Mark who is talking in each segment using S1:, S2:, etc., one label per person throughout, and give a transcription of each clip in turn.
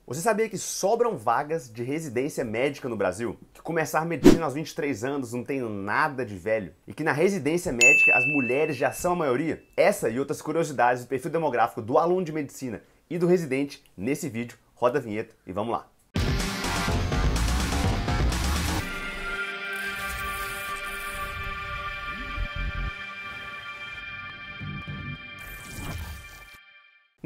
S1: Você sabia que sobram vagas de residência médica no Brasil? Que começar medicina aos 23 anos não tem nada de velho? E que na residência médica as mulheres já são a maioria? Essa e outras curiosidades do perfil demográfico do aluno de medicina e do residente nesse vídeo. Roda a vinheta e vamos lá.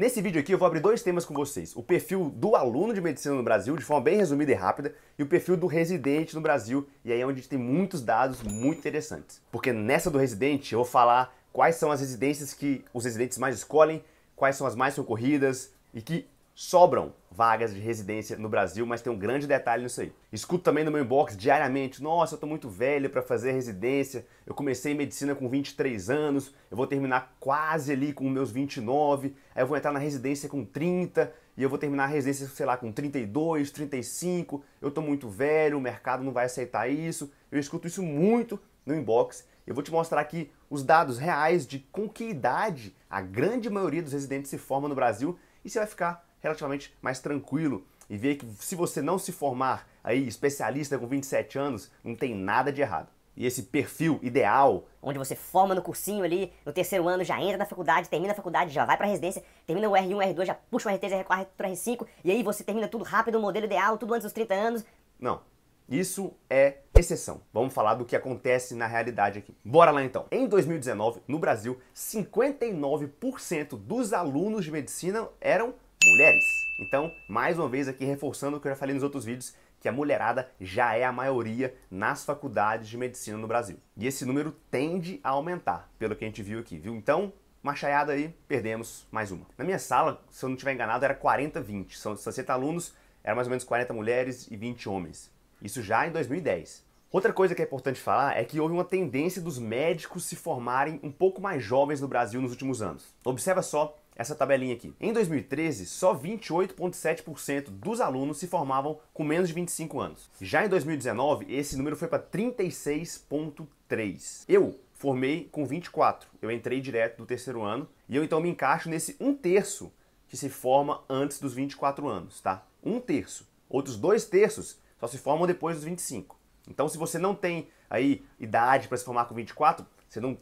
S1: Nesse vídeo aqui eu vou abrir dois temas com vocês. O perfil do aluno de medicina no Brasil, de forma bem resumida e rápida, e o perfil do residente no Brasil, e aí é onde a gente tem muitos dados muito interessantes. Porque nessa do residente eu vou falar quais são as residências que os residentes mais escolhem, quais são as mais concorridas e que sobram vagas de residência no Brasil, mas tem um grande detalhe nisso aí. Escuto também no meu inbox diariamente: nossa, eu tô muito velho para fazer residência, eu comecei medicina com 23 anos, eu vou terminar quase ali com meus 29, aí eu vou entrar na residência com 30, e eu vou terminar a residência, sei lá, com 32, 35, eu tô muito velho, o mercado não vai aceitar isso. Eu escuto isso muito no inbox. Eu vou te mostrar aqui os dados reais de com que idade a grande maioria dos residentes se forma no Brasil, e você vai ficar relativamente mais tranquilo e ver que se você não se formar aí especialista com 27 anos, não tem nada de errado. E esse perfil ideal,
S2: onde você forma no cursinho ali, no terceiro ano já entra na faculdade, termina a faculdade, já vai pra residência, termina o R1, R2, já puxa o R3, R4 para R5, e aí você termina tudo rápido, o modelo ideal, tudo antes dos 30 anos.
S1: Não. Isso é exceção. Vamos falar do que acontece na realidade aqui. Bora lá então. Em 2019, no Brasil, 59% dos alunos de medicina eram mulheres. Então, mais uma vez aqui reforçando o que eu já falei nos outros vídeos, que a mulherada já é a maioria nas faculdades de medicina no Brasil. E esse número tende a aumentar, pelo que a gente viu aqui, viu? Então, machaiada aí, perdemos mais uma. Na minha sala, se eu não estiver enganado, era 40-20. São 60 alunos, eram mais ou menos 40 mulheres e 20 homens. Isso já em 2010. Outra coisa que é importante falar é que houve uma tendência dos médicos se formarem um pouco mais jovens no Brasil nos últimos anos. Observa só essa tabelinha aqui. Em 2013, só 28,7% dos alunos se formavam com menos de 25 anos. Já em 2019, esse número foi para 36,3%. Eu formei com 24. Eu entrei direto do terceiro ano e eu então me encaixo nesse 1/3 que se forma antes dos 24 anos, tá? 1/3. Outros 2/3 só se formam depois dos 25. Então, se você não tem aí idade para se formar com 24, você não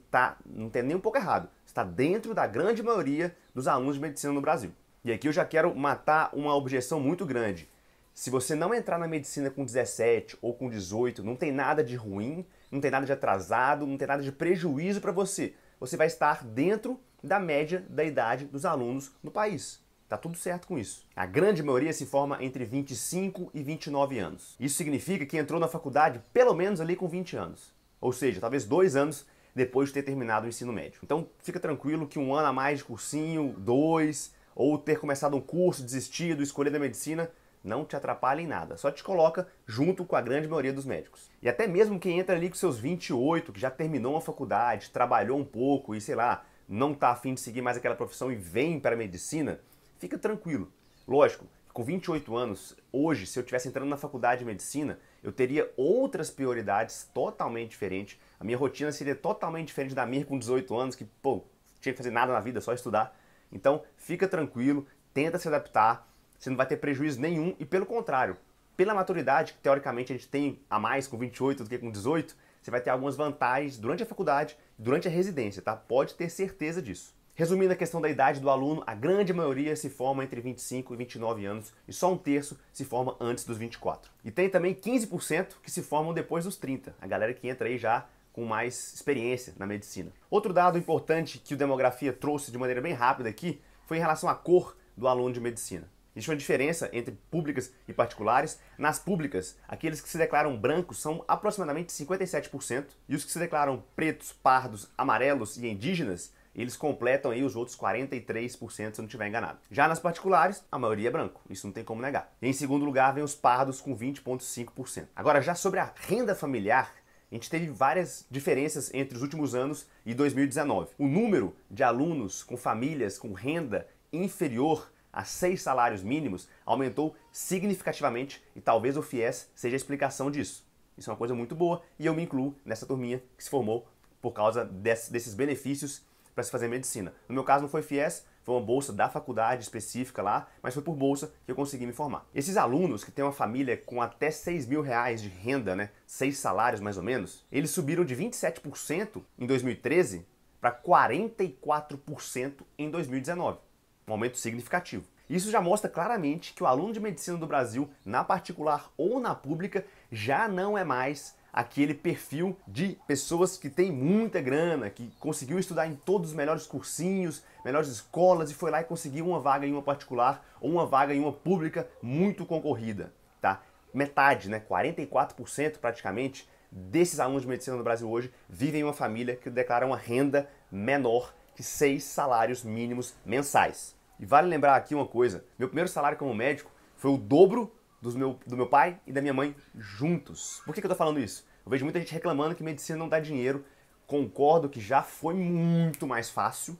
S1: tem nem um pouco errado. Você está dentro da grande maioria dos alunos de medicina no Brasil. E aqui eu já quero matar uma objeção muito grande. Se você não entrar na medicina com 17 ou com 18, não tem nada de ruim, não tem nada de atrasado, não tem nada de prejuízo para você. Você vai estar dentro da média da idade dos alunos no país. Tá tudo certo com isso. A grande maioria se forma entre 25 e 29 anos. Isso significa que entrou na faculdade pelo menos ali com 20 anos. Ou seja, talvez 2 anos depois de ter terminado o ensino médio. Então fica tranquilo que 1 ano a mais de cursinho, 2, ou ter começado um curso, desistido, escolhido a medicina, não te atrapalha em nada. Só te coloca junto com a grande maioria dos médicos. E até mesmo quem entra ali com seus 28, que já terminou uma faculdade, trabalhou um pouco e sei lá, não tá afim de seguir mais aquela profissão e vem para a medicina, fica tranquilo. Lógico, com 28 anos, hoje, se eu estivesse entrando na faculdade de medicina, eu teria outras prioridades totalmente diferentes. A minha rotina seria totalmente diferente da minha com 18 anos, que, pô, tinha que fazer nada na vida, só estudar. Então, fica tranquilo, tenta se adaptar, você não vai ter prejuízo nenhum e, pelo contrário, pela maturidade, que teoricamente a gente tem a mais com 28 do que com 18, você vai ter algumas vantagens durante a faculdade, durante a residência, tá? Pode ter certeza disso. Resumindo a questão da idade do aluno, a grande maioria se forma entre 25 e 29 anos e só 1/3 se forma antes dos 24. E tem também 15% que se formam depois dos 30, a galera que entra aí já com mais experiência na medicina. Outro dado importante que o Demografia trouxe de maneira bem rápida aqui foi em relação à cor do aluno de medicina. Existe uma diferença entre públicas e particulares. Nas públicas, aqueles que se declaram brancos são aproximadamente 57% e os que se declaram pretos, pardos, amarelos e indígenas, eles completam aí os outros 43%, se eu não estiver enganado. Já nas particulares, a maioria é branco, isso não tem como negar. E em segundo lugar vem os pardos com 20,5%. Agora, já sobre a renda familiar, a gente teve várias diferenças entre os últimos anos e 2019. O número de alunos com famílias com renda inferior a 6 salários mínimos aumentou significativamente e talvez o FIES seja a explicação disso. Isso é uma coisa muito boa e eu me incluo nessa turminha que se formou por causa desses benefícios para se fazer medicina. No meu caso não foi FIES, foi uma bolsa da faculdade específica lá, mas foi por bolsa que eu consegui me formar. Esses alunos que têm uma família com até 6 mil reais de renda, né, 6 salários mais ou menos, eles subiram de 27% em 2013 para 44% em 2019. Um aumento significativo. Isso já mostra claramente que o aluno de medicina do Brasil, na particular ou na pública, já não é mais aquele perfil de pessoas que têm muita grana, que conseguiu estudar em todos os melhores cursinhos, melhores escolas e foi lá e conseguiu uma vaga em uma particular ou uma vaga em uma pública muito concorrida, tá? Metade, né, 44% praticamente desses alunos de medicina no Brasil hoje vivem em uma família que declara uma renda menor que 6 salários mínimos mensais. E vale lembrar aqui uma coisa, meu primeiro salário como médico foi o dobro do meu pai e da minha mãe juntos. Por que eu tô falando isso? Eu vejo muita gente reclamando que medicina não dá dinheiro. Concordo que já foi muito mais fácil,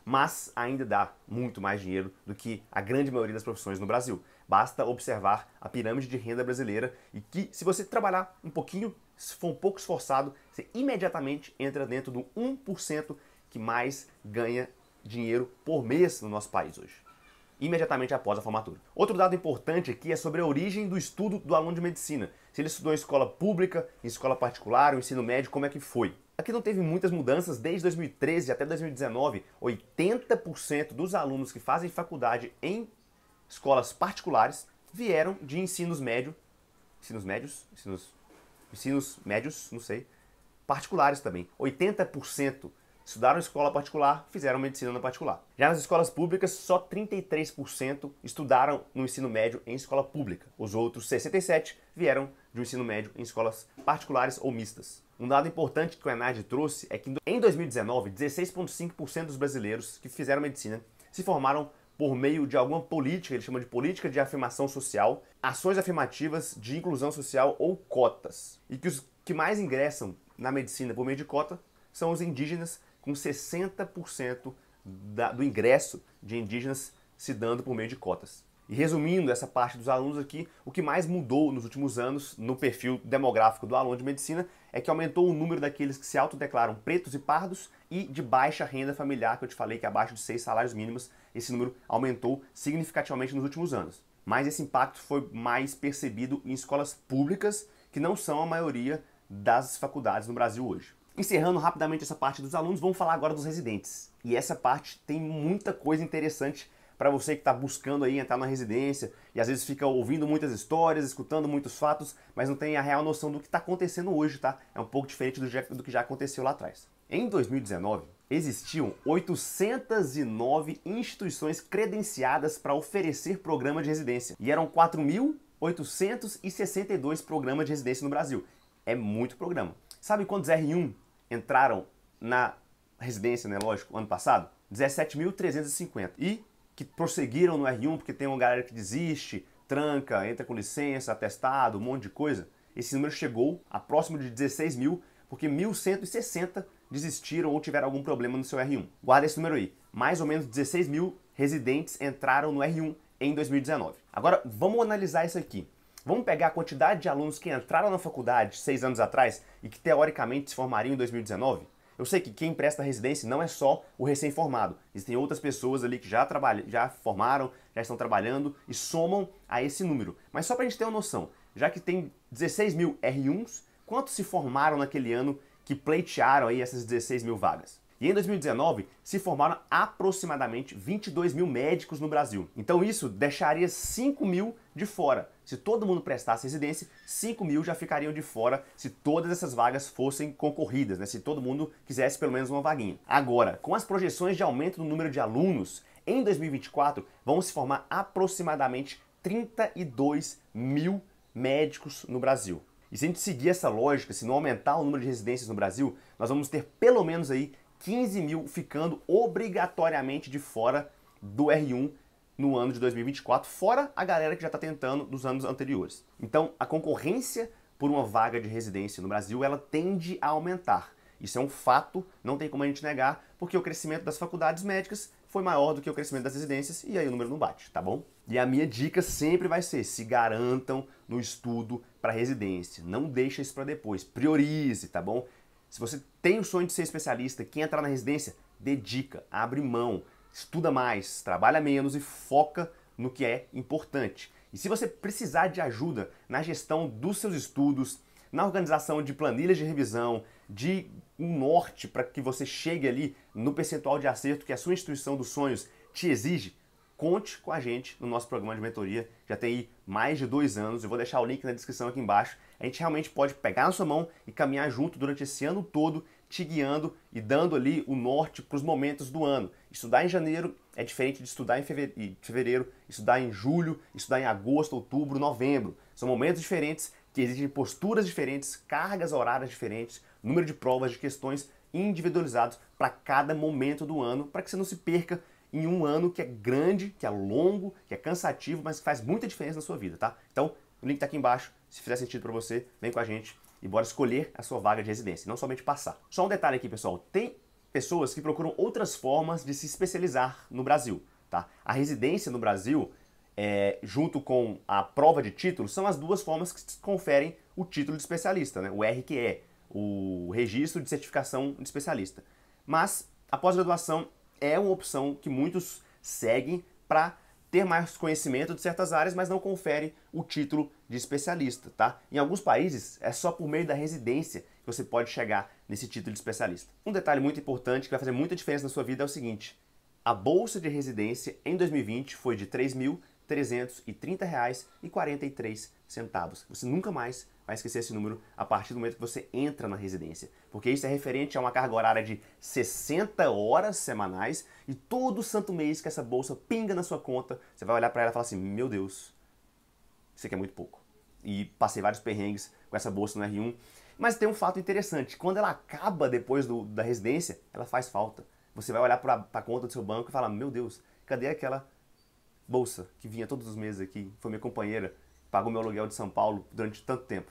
S1: mas ainda dá muito mais dinheiro do que a grande maioria das profissões no Brasil. Basta observar a pirâmide de renda brasileira e que, se você trabalhar um pouquinho, se for um pouco esforçado, você imediatamente entra dentro do 1% que mais ganha dinheiro por mês no nosso país hoje, imediatamente após a formatura. Outro dado importante aqui é sobre a origem do estudo do aluno de medicina. Se ele estudou em escola pública, em escola particular, ou ensino médio, como é que foi? Aqui não teve muitas mudanças desde 2013 até 2019. 80% dos alunos que fazem faculdade em escolas particulares vieram de ensinos médios, não sei, particulares também. 80% estudaram em escola particular, fizeram medicina na particular. Já nas escolas públicas, só 33% estudaram no ensino médio em escola pública. Os outros 67% vieram de um ensino médio em escolas particulares ou mistas. Um dado importante que o ENAD trouxe é que em 2019, 16,5% dos brasileiros que fizeram medicina se formaram por meio de alguma política, ele chama de política de afirmação social, ações afirmativas de inclusão social ou cotas. E que os que mais ingressam na medicina por meio de cota são os indígenas, com 60% do ingresso de indígenas se dando por meio de cotas. E resumindo essa parte dos alunos aqui, o que mais mudou nos últimos anos no perfil demográfico do aluno de medicina é que aumentou o número daqueles que se autodeclaram pretos e pardos e de baixa renda familiar, que eu te falei que é abaixo de 6 salários mínimos, esse número aumentou significativamente nos últimos anos. Mas esse impacto foi mais percebido em escolas públicas, que não são a maioria das faculdades no Brasil hoje. Encerrando rapidamente essa parte dos alunos, vamos falar agora dos residentes. E essa parte tem muita coisa interessante para você que está buscando aí entrar na residência e às vezes fica ouvindo muitas histórias, escutando muitos fatos, mas não tem a real noção do que está acontecendo hoje, tá? É um pouco diferente do que já aconteceu lá atrás. Em 2019, existiam 809 instituições credenciadas para oferecer programa de residência. E eram 4.862 programas de residência no Brasil. É muito programa. Sabe quantos R1 entraram na residência, né, lógico, ano passado? 17.350. E que prosseguiram no R1 porque tem uma galera que desiste, tranca, entra com licença, atestado, um monte de coisa. Esse número chegou a próximo de 16 mil, porque 1.160 desistiram ou tiveram algum problema no seu R1. Guarda esse número aí. Mais ou menos 16 mil residentes entraram no R1 em 2019. Agora, vamos analisar isso aqui. Vamos pegar a quantidade de alunos que entraram na faculdade 6 anos atrás e que teoricamente se formariam em 2019? Eu sei que quem presta residência não é só o recém-formado. Existem outras pessoas ali que já formaram, já estão trabalhando e somam a esse número. Mas só para a gente ter uma noção, já que tem 16 mil R1s, quantos se formaram naquele ano que pleitearam aí essas 16 mil vagas? E em 2019, se formaram aproximadamente 22 mil médicos no Brasil. Então isso deixaria 5 mil de fora. Se todo mundo prestasse residência, 5 mil já ficariam de fora se todas essas vagas fossem concorridas, né? Se todo mundo quisesse pelo menos uma vaguinha. Agora, com as projeções de aumento do número de alunos, em 2024 vão se formar aproximadamente 32 mil médicos no Brasil. E se a gente seguir essa lógica, se não aumentar o número de residências no Brasil, nós vamos ter pelo menos aí 15 mil ficando obrigatoriamente de fora do R1 no ano de 2024, fora a galera que já está tentando dos anos anteriores. Então, a concorrência por uma vaga de residência no Brasil, ela tende a aumentar. Isso é um fato, não tem como a gente negar, porque o crescimento das faculdades médicas foi maior do que o crescimento das residências e aí o número não bate, tá bom? E a minha dica sempre vai ser, se garantam no estudo para residência. Não deixa isso para depois, priorize, tá bom? Se você tem o sonho de ser especialista, quer entrar na residência, dedica, abre mão, estuda mais, trabalha menos e foca no que é importante. E se você precisar de ajuda na gestão dos seus estudos, na organização de planilhas de revisão, de um norte para que você chegue ali no percentual de acerto que a sua instituição dos sonhos te exige, conte com a gente no nosso programa de mentoria. Já tem aí mais de 2 anos, eu vou deixar o link na descrição aqui embaixo. A gente realmente pode pegar na sua mão e caminhar junto durante esse ano todo, te guiando e dando ali o norte para os momentos do ano. Estudar em janeiro é diferente de estudar em fevereiro, estudar em julho, estudar em agosto, outubro, novembro. São momentos diferentes que exigem posturas diferentes, cargas horárias diferentes, número de provas, de questões individualizados para cada momento do ano, para que você não se perca em um ano que é grande, que é longo, que é cansativo, mas que faz muita diferença na sua vida, tá? Então, o link tá aqui embaixo. Se fizer sentido para você, vem com a gente e bora escolher a sua vaga de residência, não somente passar. Só um detalhe aqui, pessoal. Tem pessoas que procuram outras formas de se especializar no Brasil, tá? A residência no Brasil, junto com a prova de título, são as duas formas que conferem o título de especialista, né? O RQE, o Registro de Certificação de Especialista. Mas a pós-graduação é uma opção que muitos seguem para ter mais conhecimento de certas áreas, mas não confere o título de especialista, tá? Em alguns países é só por meio da residência que você pode chegar nesse título de especialista. Um detalhe muito importante que vai fazer muita diferença na sua vida é o seguinte: a bolsa de residência em 2020 foi de R$ 3.330,43. Você nunca mais vai esquecer esse número a partir do momento que você entra na residência, porque isso é referente a uma carga horária de 60 horas semanais e todo santo mês que essa bolsa pinga na sua conta, você vai olhar para ela e falar assim: meu Deus, isso aqui é muito pouco. E passei vários perrengues com essa bolsa no R1, mas tem um fato interessante: quando ela acaba depois da residência, ela faz falta. Você vai olhar para a conta do seu banco e falar: meu Deus, cadê aquela bolsa que vinha todos os meses aqui, foi minha companheira, pagou meu aluguel de São Paulo durante tanto tempo?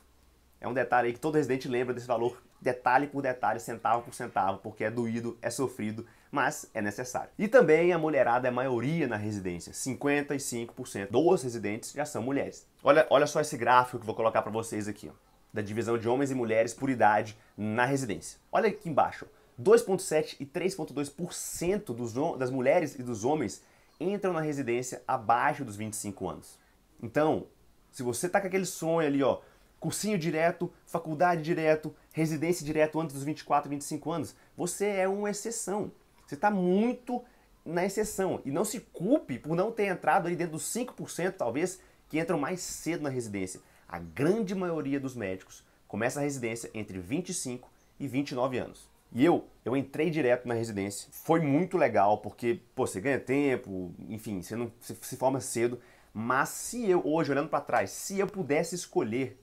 S1: É um detalhe aí que todo residente lembra desse valor, detalhe por detalhe, centavo por centavo, porque é doído, é sofrido, mas é necessário. E também a mulherada é a maioria na residência, 55% dos residentes já são mulheres. Olha só esse gráfico que eu vou colocar para vocês aqui, ó, da divisão de homens e mulheres por idade na residência. Olha aqui embaixo, 2,7% e 3,2% das mulheres e dos homens entram na residência abaixo dos 25 anos. Então, se você tá com aquele sonho ali, ó, cursinho direto, faculdade direto, residência direto antes dos 24, 25 anos, você é uma exceção. Você está muito na exceção. E não se culpe por não ter entrado ali dentro dos 5%, talvez, que entram mais cedo na residência. A grande maioria dos médicos começa a residência entre 25 e 29 anos. E eu entrei direto na residência. Foi muito legal, porque pô, você ganha tempo, enfim, você se forma cedo. Mas se eu, hoje, olhando para trás, se eu pudesse escolher,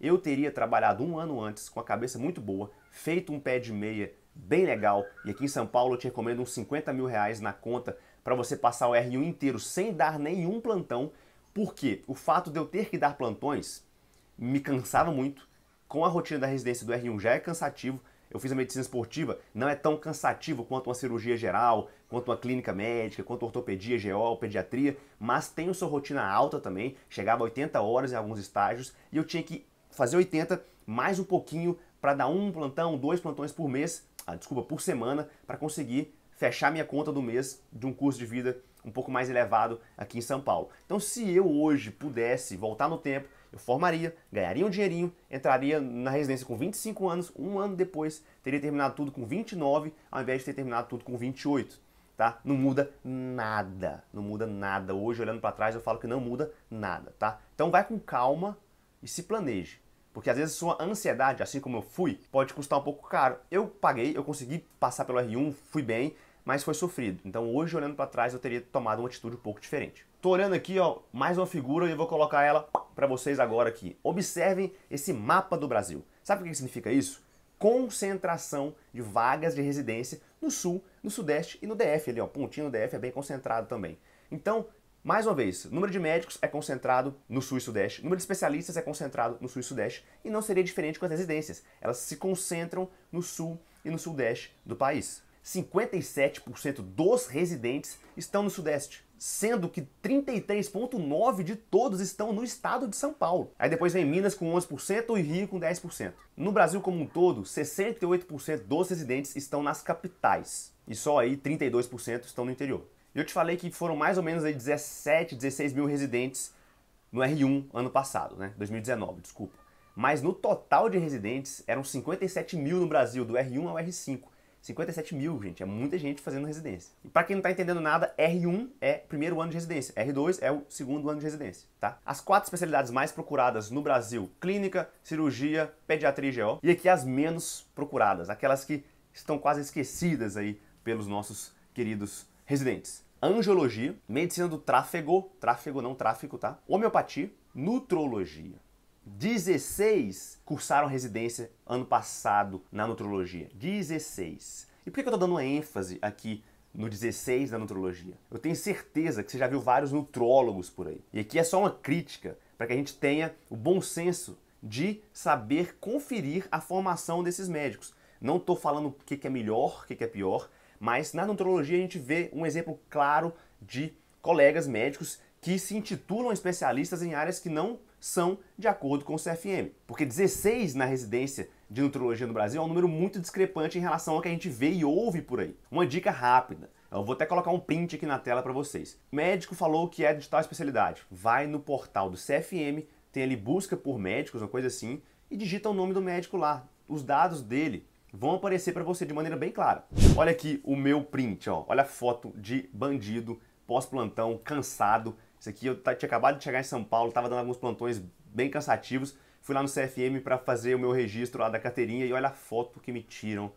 S1: eu teria trabalhado um ano antes, com a cabeça muito boa, feito um pé de meia bem legal, e aqui em São Paulo eu te recomendo uns 50 mil reais na conta para você passar o R1 inteiro sem dar nenhum plantão, porque o fato de eu ter que dar plantões me cansava muito. Com a rotina da residência do R1 já é cansativo. Eu fiz a medicina esportiva, não é tão cansativo quanto uma cirurgia geral, quanto uma clínica médica, quanto ortopedia, GO, pediatria, mas tem a sua rotina alta também, chegava a 80 horas em alguns estágios, e eu tinha que fazer 80, mais um pouquinho para dar um plantão, 2 plantões por mês, por semana, para conseguir fechar minha conta do mês de um custo de vida um pouco mais elevado aqui em São Paulo. Então, se eu hoje pudesse voltar no tempo, eu formaria, ganharia um dinheirinho, entraria na residência com 25 anos, um ano depois teria terminado tudo com 29, ao invés de ter terminado tudo com 28. Tá? Não muda nada, não muda nada. Hoje, olhando para trás, eu falo que não muda nada, tá? Então vai com calma e se planeje. Porque às vezes sua ansiedade, assim como eu fui, pode custar um pouco caro. Eu paguei, eu consegui passar pelo R1, fui bem, mas foi sofrido. Então hoje, olhando para trás, eu teria tomado uma atitude um pouco diferente. Tô olhando aqui, ó, mais uma figura e eu vou colocar ela para vocês agora aqui. Observem esse mapa do Brasil. Sabe o que significa isso? Concentração de vagas de residência no Sul, no Sudeste e no DF. Ali, ó, pontinho no DF é bem concentrado também. Então, mais uma vez, o número de médicos é concentrado no Sul e Sudeste, o número de especialistas é concentrado no Sul e Sudeste, e não seria diferente com as residências. Elas se concentram no Sul e no Sudeste do país. 57% dos residentes estão no Sudeste, sendo que 33,9% de todos estão no estado de São Paulo. Aí depois vem Minas com 11% e Rio com 10%. No Brasil como um todo, 68% dos residentes estão nas capitais. e só aí 32% estão no interior. Eu te falei que foram mais ou menos aí 17, 16 mil residentes no R1 ano passado, né? 2019, desculpa. Mas no total de residentes eram 57 mil no Brasil, do R1 ao R5. 57 mil, gente, é muita gente fazendo residência. E para quem não tá entendendo nada, R1 é primeiro ano de residência, R2 é o segundo ano de residência, tá? As 4 especialidades mais procuradas no Brasil: clínica, cirurgia, pediatria e GO. E aqui as menos procuradas, aquelas que estão quase esquecidas aí pelos nossos queridos residentes: angiologia, medicina do tráfego, tráfico, tá? Homeopatia, nutrologia. 16 cursaram residência ano passado na nutrologia. 16. E por que eu tô dando uma ênfase aqui no 16 da nutrologia? Eu tenho certeza que você já viu vários nutrólogos por aí. E aqui é só uma crítica para que a gente tenha o bom senso de saber conferir a formação desses médicos. Não estou falando o que é melhor, o que é pior, mas na nutrologia a gente vê um exemplo claro de colegas médicos que se intitulam especialistas em áreas que não são de acordo com o CFM. Porque 16 na residência de nutrologia no Brasil é um número muito discrepante em relação ao que a gente vê e ouve por aí. Uma dica rápida, eu vou até colocar um print aqui na tela para vocês. O médico falou que é de tal especialidade. Vai no portal do CFM, tem ali busca por médicos, uma coisa assim, e digita o nome do médico lá. Os dados dele vão aparecer para você de maneira bem clara. Olha aqui o meu print, ó. Olha a foto de bandido, pós-plantão, cansado. Isso aqui eu tinha acabado de chegar em São Paulo, estava dando alguns plantões bem cansativos. Fui lá no CFM para fazer o meu registro lá da carteirinha e olha a foto que me tiram.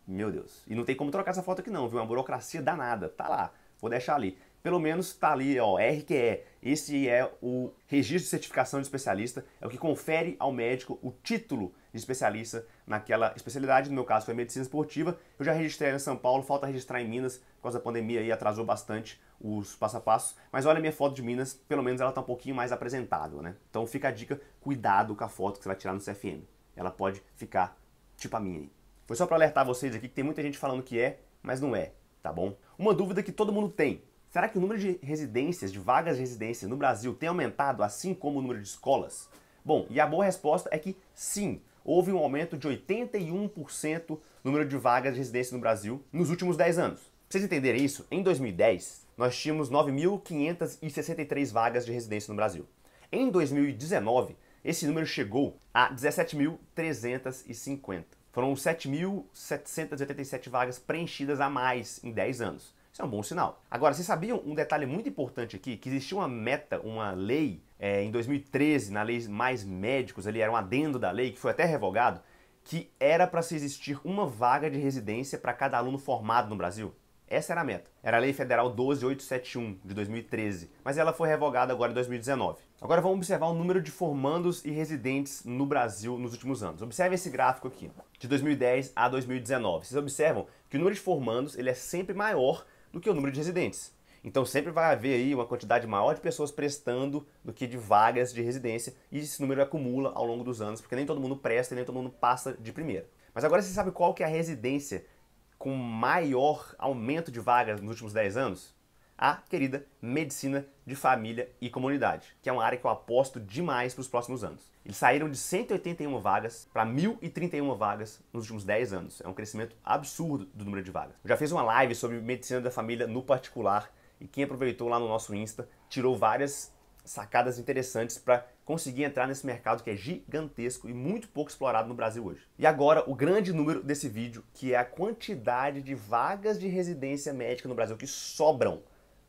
S1: Meu Deus. E não tem como trocar essa foto aqui não, viu? Uma burocracia danada. Tá lá. Vou deixar ali. Pelo menos tá ali, ó, RQE. Esse é o registro de certificação de especialista. É o que confere ao médico o título de especialista naquela especialidade. No meu caso foi medicina esportiva. Eu já registrei em São Paulo, falta registrar em Minas. Por causa da pandemia aí atrasou bastante os passo a passo. Mas olha a minha foto de Minas, pelo menos ela tá um pouquinho mais apresentável, né? Então fica a dica, cuidado com a foto que você vai tirar no CFM. Ela pode ficar tipo a minha aí. Foi só para alertar vocês aqui que tem muita gente falando que é, mas não é, tá bom? Uma dúvida que todo mundo tem: será que o número de residências, de vagas de residência no Brasil tem aumentado assim como o número de escolas? Bom, e a boa resposta é que sim, houve um aumento de 81% no número de vagas de residência no Brasil nos últimos 10 anos. Pra vocês entenderem isso, em 2010 nós tínhamos 9.563 vagas de residência no Brasil. Em 2019, esse número chegou a 17.350. Foram 7.787 vagas preenchidas a mais em 10 anos. Isso é um bom sinal. Agora, vocês sabiam um detalhe muito importante aqui? Que existia uma meta, uma lei, em 2013, na lei Mais Médicos, ali era um adendo da lei, que foi até revogado, que era para se existir uma vaga de residência para cada aluno formado no Brasil. Essa era a meta. Era a Lei Federal 12.871, de 2013, mas ela foi revogada agora em 2019. Agora vamos observar o número de formandos e residentes no Brasil nos últimos anos. Observe esse gráfico aqui, de 2010 a 2019. Vocês observam que o número de formandos ele é sempre maior do que o número de residentes. Então sempre vai haver aí uma quantidade maior de pessoas prestando do que de vagas de residência, e esse número acumula ao longo dos anos, porque nem todo mundo presta e nem todo mundo passa de primeira. Mas agora você sabe qual que é a residência com maior aumento de vagas nos últimos 10 anos? A querida medicina de família e comunidade, que é uma área que eu aposto demais para os próximos anos. Eles saíram de 181 vagas para 1.031 vagas nos últimos 10 anos. É um crescimento absurdo do número de vagas. Eu já fiz uma live sobre medicina da família no particular, e quem aproveitou lá no nosso Insta tirou várias sacadas interessantes para conseguir entrar nesse mercado que é gigantesco e muito pouco explorado no Brasil hoje. E agora o grande número desse vídeo, que é a quantidade de vagas de residência médica no Brasil que sobram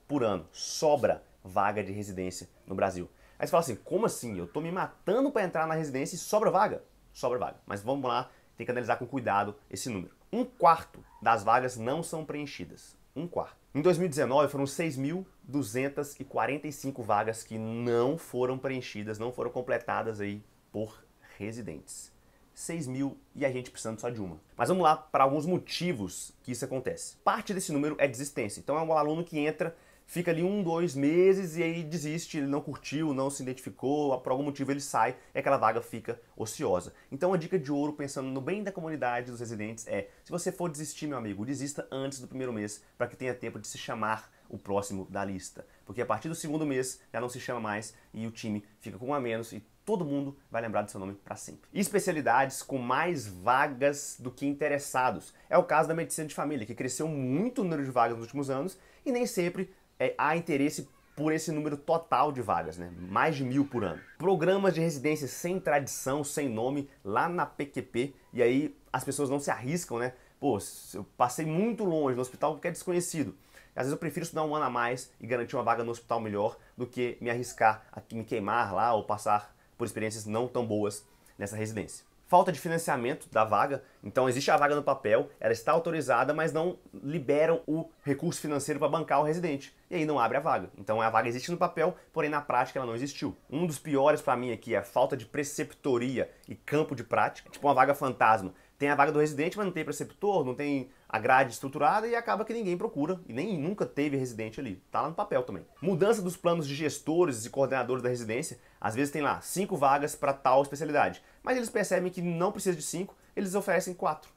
S1: por ano. Sobra vaga de residência no Brasil. Aí você fala assim, como assim? Eu tô me matando para entrar na residência e sobra vaga? Sobra vaga. Mas vamos lá, tem que analisar com cuidado esse número. 1/4 das vagas não são preenchidas. 1/4. Em 2019 foram 6.245 vagas que não foram preenchidas, não foram completadas aí por residentes. 6.000 e a gente precisando só de uma. Mas vamos lá para alguns motivos que isso acontece. Parte desse número é desistência. Então é um aluno que entra, fica ali 1, 2 meses e aí desiste, ele não curtiu, não se identificou, por algum motivo ele sai e aquela vaga fica ociosa. Então a dica de ouro, pensando no bem da comunidade dos residentes, é: se você for desistir, meu amigo, desista antes do primeiro mês, para que tenha tempo de se chamar o próximo da lista. Porque a partir do segundo mês já não se chama mais e o time fica com um a menos e todo mundo vai lembrar do seu nome para sempre. Especialidades com mais vagas do que interessados. É o caso da medicina de família, que cresceu muito o número de vagas nos últimos anos e nem sempre há interesse por esse número total de vagas, né? Mais de 1.000 por ano. Programas de residência sem tradição, sem nome, lá na PQP, e aí as pessoas não se arriscam, né? Pô, eu passei muito longe no hospital que é desconhecido. Às vezes eu prefiro estudar um ano a mais e garantir uma vaga no hospital melhor do que me arriscar a me queimar lá ou passar por experiências não tão boas nessa residência. Falta de financiamento da vaga, então existe a vaga no papel, ela está autorizada, mas não liberam o recurso financeiro para bancar o residente. E aí não abre a vaga. Então a vaga existe no papel, porém na prática ela não existiu. Um dos piores para mim aqui é a falta de preceptoria e campo de prática. Tipo uma vaga fantasma. Tem a vaga do residente, mas não tem preceptor, não tem a grade estruturada e acaba que ninguém procura e nem nunca teve residente ali. Tá lá no papel também. Mudança dos planos de gestores e coordenadores da residência. Às vezes tem lá 5 vagas para tal especialidade, mas eles percebem que não precisa de 5, eles oferecem 4.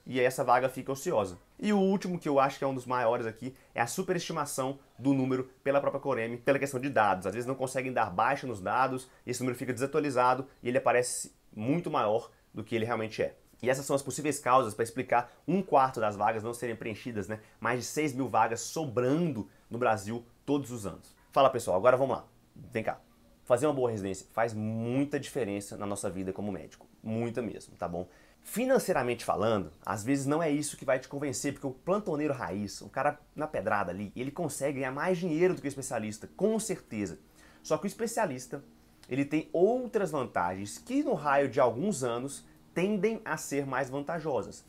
S1: E aí essa vaga fica ociosa. E o último, que eu acho que é um dos maiores aqui, é a superestimação do número pela própria Coreme, pela questão de dados. Às vezes não conseguem dar baixa nos dados, e esse número fica desatualizado e ele aparece muito maior do que ele realmente é. E essas são as possíveis causas para explicar 1/4 das vagas não serem preenchidas, né? Mais de 6.000 vagas sobrando no Brasil todos os anos. Fala pessoal, agora vamos lá. Vem cá. Fazer uma boa residência faz muita diferença na nossa vida como médico. Muita mesmo, tá bom? Financeiramente falando, às vezes não é isso que vai te convencer, porque o plantoneiro raiz, o cara na pedrada ali, ele consegue ganhar mais dinheiro do que o especialista, com certeza. Só que o especialista, ele tem outras vantagens que no raio de alguns anos tendem a ser mais vantajosas.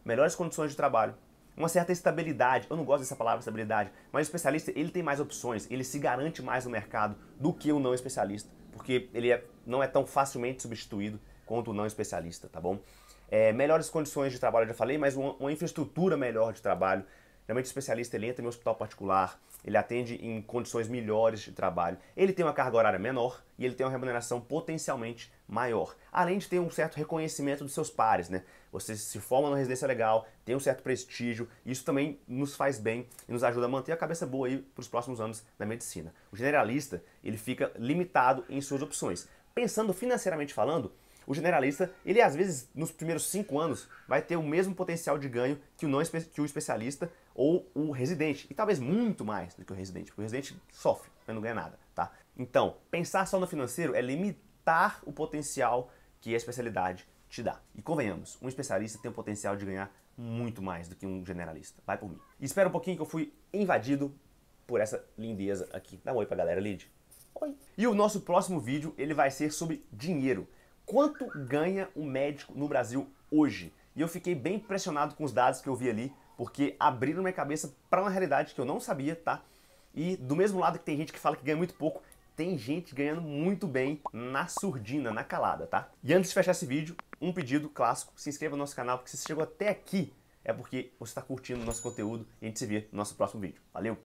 S1: Melhores condições de trabalho, uma certa estabilidade, eu não gosto dessa palavra estabilidade, mas o especialista ele tem mais opções, ele se garante mais no mercado do que o não especialista, porque ele não é tão facilmente substituído quanto o não especialista, tá bom? Melhores condições de trabalho, eu já falei, mas uma infraestrutura melhor de trabalho. Realmente o especialista ele entra em um hospital particular, ele atende em condições melhores de trabalho, ele tem uma carga horária menor e ele tem uma remuneração potencialmente maior. Além de ter um certo reconhecimento dos seus pares, né? Você se forma numa residência legal, tem um certo prestígio, e isso também nos faz bem e nos ajuda a manter a cabeça boa aí para os próximos anos na medicina. O generalista, ele fica limitado em suas opções. Pensando financeiramente falando, o generalista, ele às vezes nos primeiros 5 anos vai ter o mesmo potencial de ganho que o especialista ou o residente, e talvez muito mais do que o residente, porque o residente sofre, mas não ganha nada, tá? Então, pensar só no financeiro é limitar o potencial que a especialidade te dá. E convenhamos, um especialista tem o potencial de ganhar muito mais do que um generalista. Vai por mim. E espera um pouquinho que eu fui invadido por essa lindeza aqui. Dá um oi pra galera, Lid. Oi. E o nosso próximo vídeo, ele vai ser sobre dinheiro. Quanto ganha um médico no Brasil hoje? E eu fiquei bem impressionado com os dados que eu vi ali, porque abriram minha cabeça para uma realidade que eu não sabia, tá? E do mesmo lado que tem gente que fala que ganha muito pouco, tem gente ganhando muito bem na surdina, na calada, tá? E antes de fechar esse vídeo, um pedido clássico: se inscreva no nosso canal, porque se você chegou até aqui, é porque você está curtindo o nosso conteúdo, e a gente se vê no nosso próximo vídeo. Valeu!